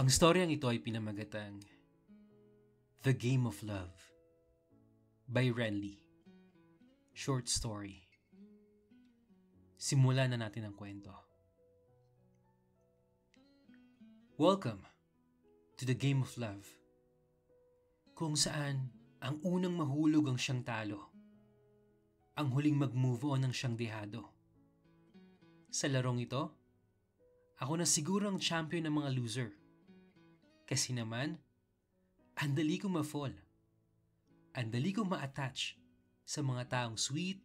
Ang storyang ito ay pinamagatang The Game of Love by Renly. Short story. Simulan na natin ang kwento. Welcome to The Game of Love, kung saan ang unang mahulog ang siyang talo, ang huling mag-move on ang siyang dehado. Sa larong ito, ako na siguro ang champion ng mga loser. Kasi naman, andali kong ma-fall. Andali kong ma-attach sa mga taong sweet,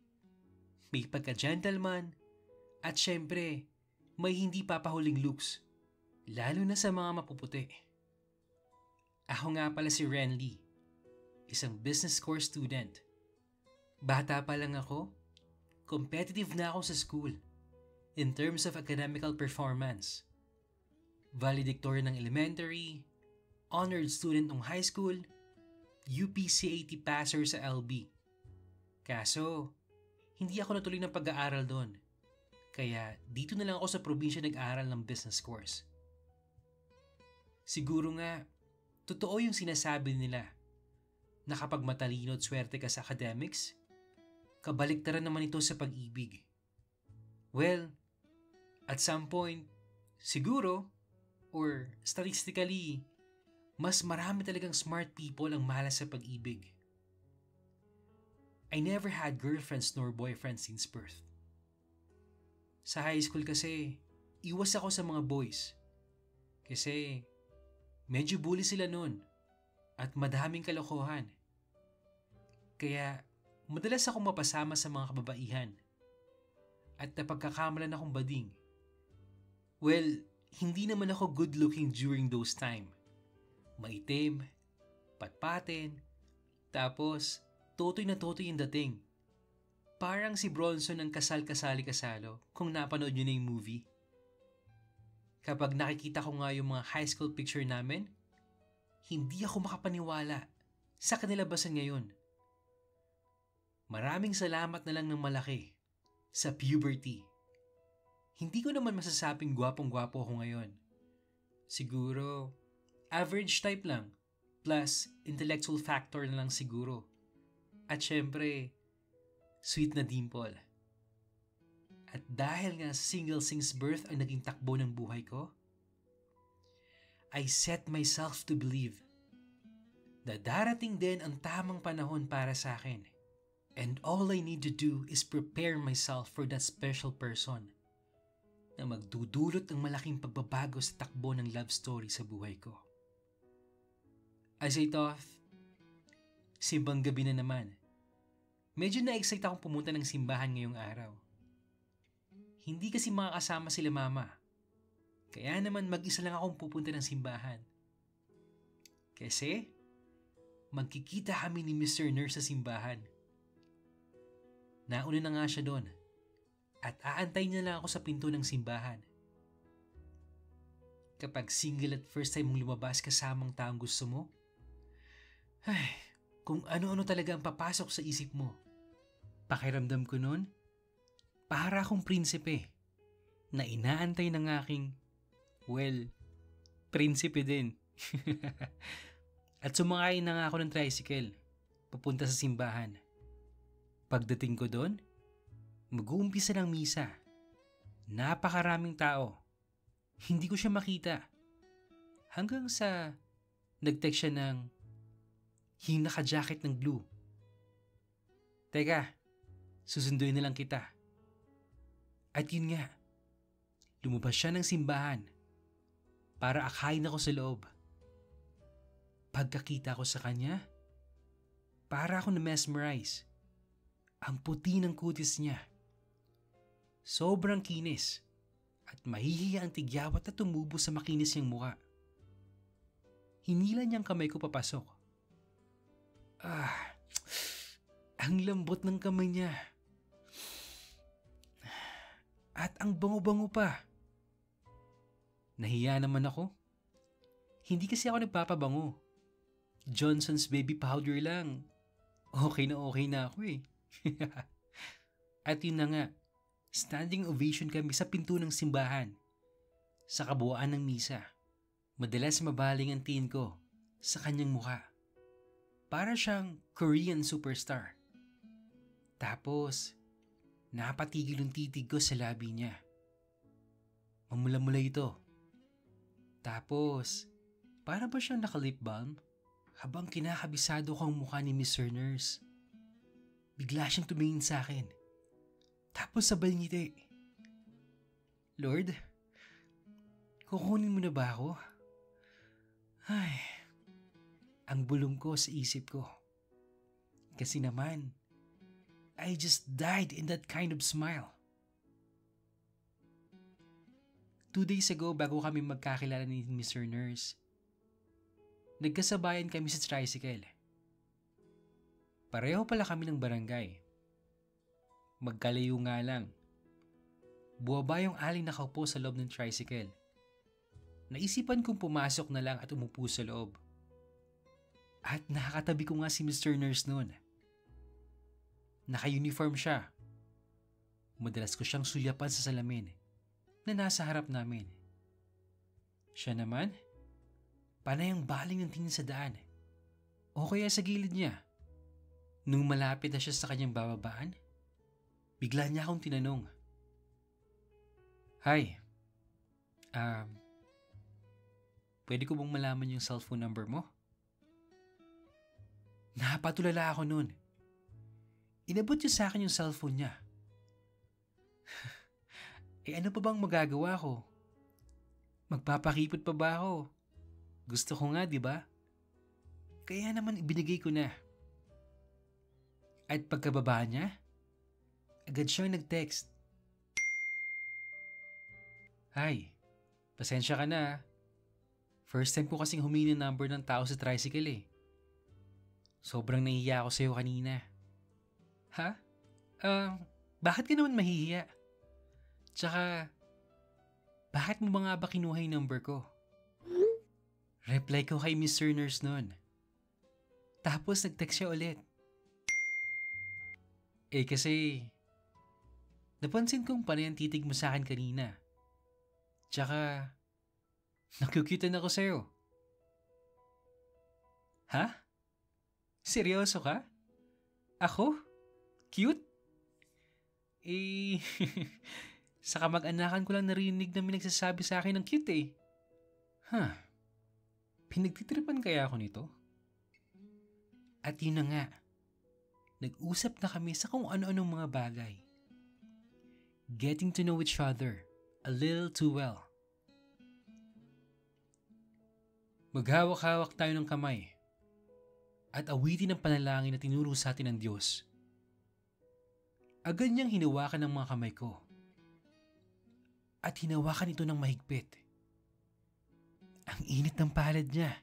may pagka-gentleman, at syempre, may hindi papahuling looks, lalo na sa mga mapuputi. Ako nga pala si Renly, isang business course student. Bata pa lang ako, competitive na ako sa school in terms of academical performance. Valedictorian ng elementary, honored student ng high school, UPCAT passer sa LB. Kaso, hindi ako natuloy ng pag-aaral doon. Kaya dito na lang ako sa probinsya nag-aaral ng business course. Siguro nga, totoo yung sinasabi nila na kapag matalino at swerte ka sa academics, kabaliktaran naman ito sa pag-ibig. Well, at some point, siguro, or statistically, mas marami talagang smart people ang malas sa pag-ibig. I never had girlfriends nor boyfriends since birth. Sa high school kasi, iwas ako sa mga boys. Kasi, medyo bully sila nun at madaming kalokohan. Kaya, madalas akong mapasama sa mga kababaihan at napagkakamalan akong bading. Well, hindi naman ako good looking during those time. Maitim, patpatin, tapos totoy na totoy yung dating. Parang si Bronson ng Kasal-Kasali-Kasalo kung napanood nyo na yung movie. Kapag nakikita ko nga yung mga high school picture namin, hindi ako makapaniwala sa kanilabasan ngayon. Maraming salamat na lang ng malaki sa puberty. Hindi ko naman masasabing gwapong-gwapo ako ngayon. Siguro, average type lang, plus intellectual factor na lang siguro. At syempre, sweet na dimple. At dahil nga single since birth ang naging takbo ng buhay ko, I set myself to believe na darating din ang tamang panahon para sa akin. And all I need to do is prepare myself for that special person na magdudulot ng malaking pagbabago sa takbo ng love story sa buhay ko. As I thought, simbang gabi na naman. Medyo na-excite akong pumunta ng simbahan ngayong araw. Hindi kasi makakasama sila mama. Kaya naman mag-isa lang akong pupunta ng simbahan. Kasi, magkikita kami ni Mr. Nurse sa simbahan. Nauna na nga siya doon. At aantay niya lang ako sa pinto ng simbahan. Kapag single at first time mong lumabas kasamang taong gusto mo, ay, kung ano-ano talaga ang papasok sa isip mo. Pakiramdam ko noon, para akong prinsipe na inaantay ng aking, well, prinsipe din. At sumakay na nga ako ng tricycle, papunta sa simbahan. Pagdating ko doon, mag-uumpisa ng misa. Napakaraming tao. Hindi ko siya makita. Hanggang sa nag-text siya ng yung naka-jacket ng blue. Teka, susunduin na lang kita. At yun nga, lumabas siya ng simbahan para akayin ako sa loob. Pagkakita ko sa kanya, para ako na-mesmerize. Ang puti ng kutis niya. Sobrang kinis at mahihiya ang tigyawat na tumubo sa makinis niyang muka. Hinila niyang kamay ko papasok. Ang lambot ng kamay niya. At ang bango-bango pa. Nahiya naman ako. Hindi kasi ako nagpapabango. Johnson's baby powder lang. Okay na ako eh. At yun na nga, standing ovation kami sa pinto ng simbahan sa kabuuan ng misa. Madalas mabaling ang tingin ko sa kanyang mukha. Para siyang Korean superstar. Tapos, napatigil yung titig ko sa labi niya. Mamula-mula ito. Tapos, para ba siyang naka-lip balm? Habang kinakabisado ko ang mukha ni Mr. Nurse. Bigla siyang tumingin sa akin. Tapos sabay ngiti. Lord, kukunin mo na ba ako? Ay, ang bulong ko sa isip ko. Kasi naman, I just died in that kind of smile. 2 days ago bago kami magkakilala ni Mr. Nurse, nagkasabayan kami sa tricycle. Pareho pala kami ng barangay. Magkalayo nga lang. Buwaba yung aling nakaupo sa loob ng tricycle. Naisipan kong pumasok na lang at umupo sa loob. At nakakatabi ko nga si Mr. Nurse noon. Naka-uniform siya. Madalas ko siyang sulyapan sa salamin na nasa harap namin. Siya naman, panay ang baling ng tingin sa daan o kaya sa gilid niya. Nung malapit na siya sa kanyang bababaan, bigla niya akong tinanong, Hi, pwede ko bang malaman yung cellphone number mo? Napatulala ako noon. Inabot niya sa akin yung cellphone niya. Ano pa bang magagawa ko? Magpapakipot pa ba ako? Gusto ko nga, di ba? Kaya naman ibinigay ko na. At pagkababa niya, agad siyang nag-text. Hi, pasensya ka na. First time ko kasing humingi ng number ng tao sa tricycle eh. Sobrang nahihiya ako sa'yo kanina. Ha? Bakit ka naman mahihiya? Tsaka, bakit mo ba nga ba kinuha yung number ko? Reply ko kay Mr. Nurse noon. Tapos nag-text siya ulit. Kasi, napansin kong panay ang titig mo sa akin kanina. Tsaka, nakukitan ako sa'yo. Ha? Seryoso ka? Ako? Cute? Sa kamag-anakan ko lang narinig na may nagsasabi sa akin ng cute eh. Pinagtitripan kaya ako nito? At yun na nga, nag-usap na kami sa kung ano-anong mga bagay. Getting to know each other a little too well. Maghawak-hawak tayo ng kamay at awitin ang panalangin na tinuro sa atin ng Diyos. Agad niyang hinawakan ng mga kamay ko at hinawakan ito ng mahigpit. Ang init ng palad niya.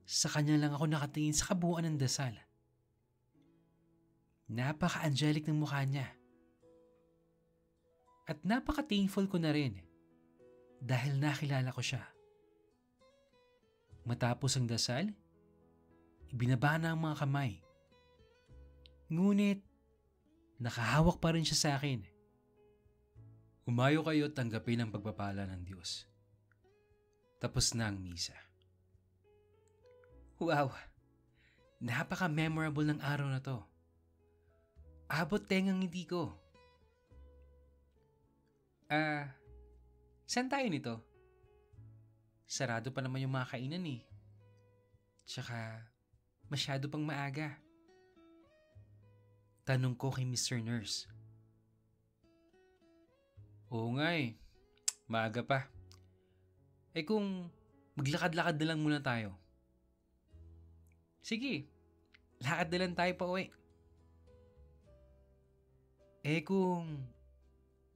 Sa kanya lang ako nakatingin sa kabuuan ng dasal. Napaka-angelic ng mukha niya. At napaka-thankful ko na rin dahil nakilala ko siya. Matapos ang dasal, ibinaba na ang mga kamay. Ngunit, nakahawak pa rin siya sa akin. Umayo kayo at tanggapin ang pagpapala ng Diyos. Tapos na ang misa. Wow! Napaka-memorable ng araw na to. Abot tengang ngiti ko. Saan tayo nito? Sarado pa naman yung mga kainan eh. Tsaka, masyado pang maaga. Tanong ko kay Mr. Nurse. Oo nga eh, maaga pa. Kung maglakad-lakad na lang muna tayo. Sige, lakad na lang tayo pa uwi. Kung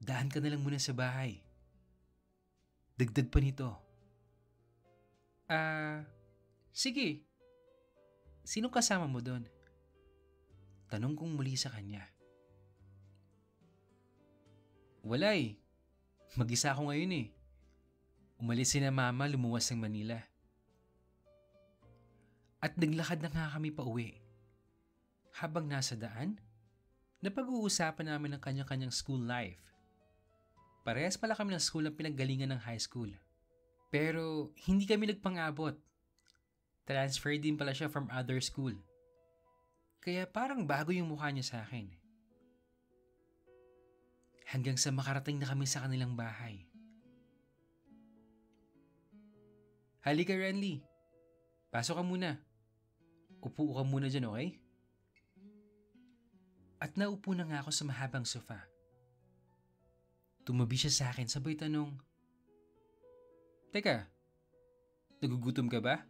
daan ka na lang muna sa bahay. Dagdag pa nito. Sige. Sino kasama mo doon? Tanong kong muli sa kanya. Wala eh. Mag-isa ako ngayon eh. Umalis si na mama, lumuwas ng Manila. At naglakad na nga kami pa uwi. Habang nasa daan, napag-uusapan namin ang kanya-kanyang school life. Parehas pala kami ng school na pinaggalingan ng high school. Pero hindi kami nagpang-abot. Transfer din pala siya from other school. Kaya parang bago yung mukha niya sa akin. Hanggang sa makarating na kami sa kanilang bahay. Halika, Renly. Pasok ka muna. Upo ka muna dyan, okay? At naupo na nga ako sa mahabang sofa. Tumabi siya sa akin sabay tanong, Teka, nagugutom ka ba?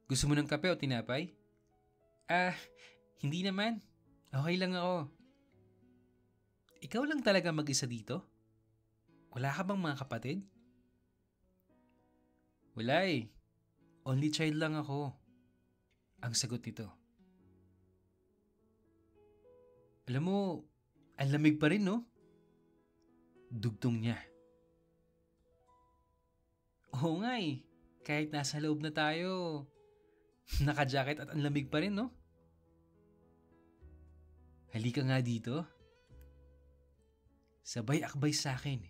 Gusto mo ng kape o tinapay? Hindi naman. Okay lang ako. Ikaw lang talaga mag-isa dito? Wala ka bang mga kapatid? Wala eh. Only child lang ako. Ang sagot nito. Alam mo, ang lamig pa rin, no? Dugtong niya. Oo nga eh. Kahit nasa loob na tayo, naka-jacket at ang lamig pa rin, no? Halika nga dito. Sabay akbay sa akin.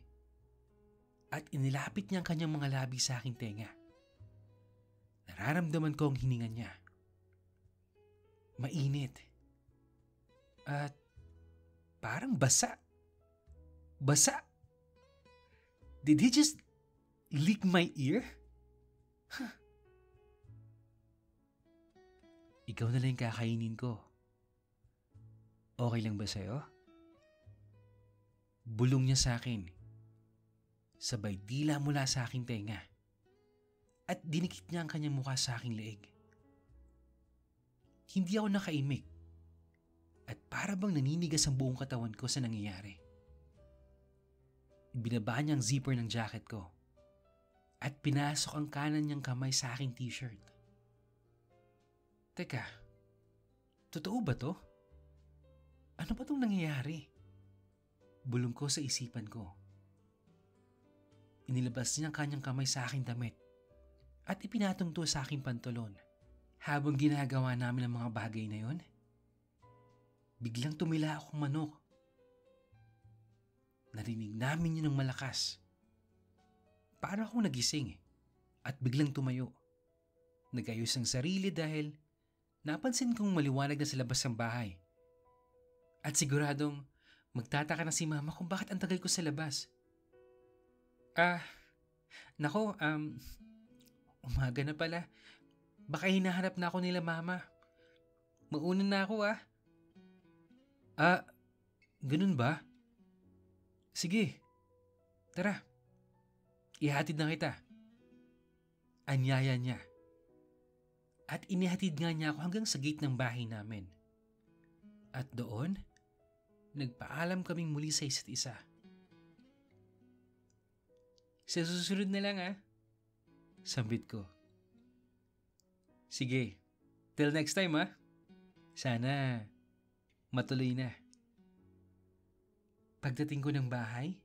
At inilapit niya ang kanyang mga labi sa aking tenga. Nararamdaman ko ang hininga niya. Mainit. At parang basa. Basa. Did he just lick my ear? Ikaw na lang kakainin ko. Okay lang ba sa'yo? Bulong niya sa akin. Sabay dila mula sa aking tenga. At dinikit niya ang kanyang mukha sa aking leeg. Hindi ako nakaimik. At para bang naninigas ang buong katawan ko sa nangyayari. Binaba niya ang zipper ng jacket ko. At pinasok ang kanan niyang kamay sa aking t-shirt. Teka, totoo ba to? Ano ba itong nangyayari? Bulong ko sa isipan ko. Inilabas niya ang kanyang kamay sa aking damit at ipinatong to sa aking pantulon. Habang ginagawa namin ang mga bagay na yon, biglang tumila akong manok. Narinig namin yun ng malakas. Para akong nagising at biglang tumayo. Nagayos ang sarili dahil napansin kong maliwanag na sa labas ng bahay. At siguradong magtataka na si mama kung bakit ang tagal ko sa labas. Nako, umaga na pala. Baka hinahanap na ako nila mama. Mauna na ako ganun ba? Sige, tara. Ihatid na kita. Anyaya niya. At inihatid nga niya ako hanggang sa gate ng bahay namin. At doon, nagpaalam kaming muli sa isa't isa. Sa susunod na lang sambit ko. Sige, till next time Sana matuloy na. Pagdating ko ng bahay,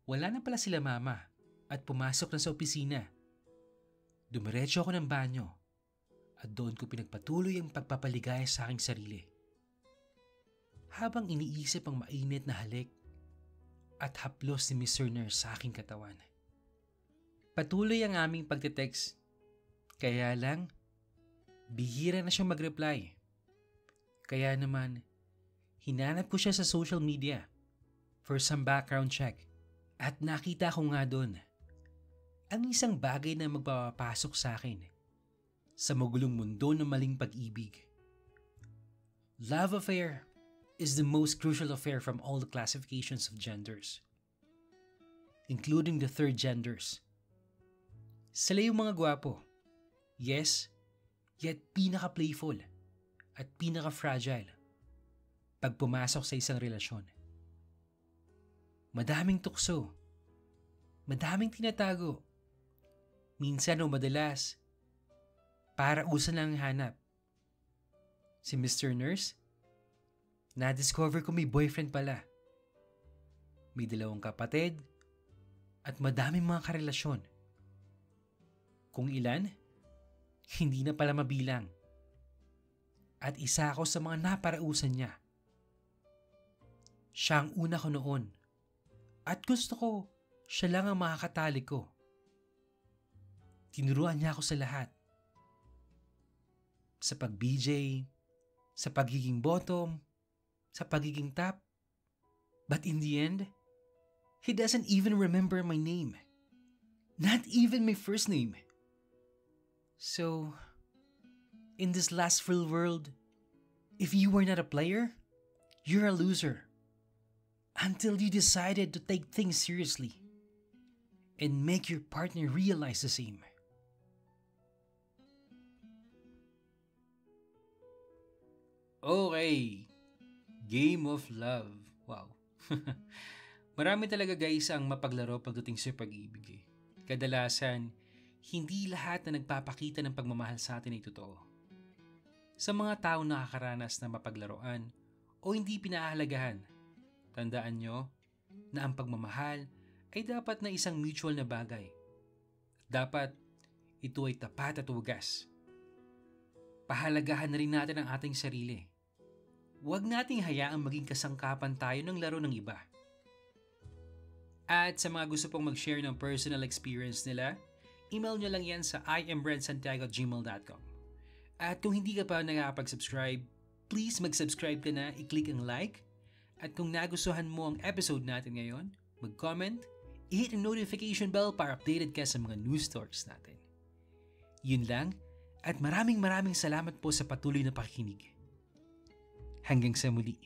wala na pala sila mama at pumasok na sa opisina. Dumiretso ako ng banyo at doon ko pinagpatuloy ang pagpapaligaya sa aking sarili. Habang iniisip ang mainit na halik at haplos ni Mr. Nurse sa aking katawan. Patuloy ang aming pagtitext. Kaya lang, bihira na siyang mag-reply. Kaya naman, hinanap ko siya sa social media for some background check at nakita ko nga doon ang isang bagay na magpapasok sa akin sa magulong mundo ng maling pag-ibig. Love affair is the most crucial affair from all the classifications of genders, including the third genders. Sila yung mga gwapo. Yes, yet pinaka-playful at pinaka-fragile pag pumasok sa isang relasyon. Madaming tukso, madaming tinatago, minsan o madalas, para usan lang hanap. Si Mr. Nurse, na-discover ko may boyfriend pala. May 2 kapatid at madaming mga karelasyon. Kung ilan, hindi na pala mabilang. At isa ako sa mga naparausan niya. Siya ang una ko noon. At gusto ko, siya lang ang makakatali ko Tinuruan niya ako sa lahat. Sa pag-BJ, sa pagiging bottom, sa pagiging top. But in the end, he doesn't even remember my name. Not even my first name. So, in this last real world, if you were not a player, you're a loser. Until you decided to take things seriously and make your partner realize the same. Okay. Game of Love. Wow. Marami talaga guys ang mapaglaro pagdating sa pag-ibig eh. Kadalasan, hindi lahat na nagpapakita ng pagmamahal sa atin ay totoo. Sa mga taong nakakaranas na mapaglaruan o hindi pinahahalagahan, tandaan nyo na ang pagmamahal ay dapat na isang mutual na bagay. Dapat ito ay tapat at wagas. Pahalagahan na rin natin ang ating sarili. Huwag nating hayaang maging kasangkapan tayo ng laro ng iba. At sa mga gusto pong mag-share ng personal experience nila, email nyo lang yan sa iambrensantiago@gmail.com. At kung hindi ka pa nakakapag-subscribe, please mag-subscribe ka na, i-click ang like. At kung nagustuhan mo ang episode natin ngayon, mag-comment, i-hit ang notification bell para updated ka sa mga news stories natin. Yun lang, at maraming salamat po sa patuloy na pakikinig. Hanggang sa muli.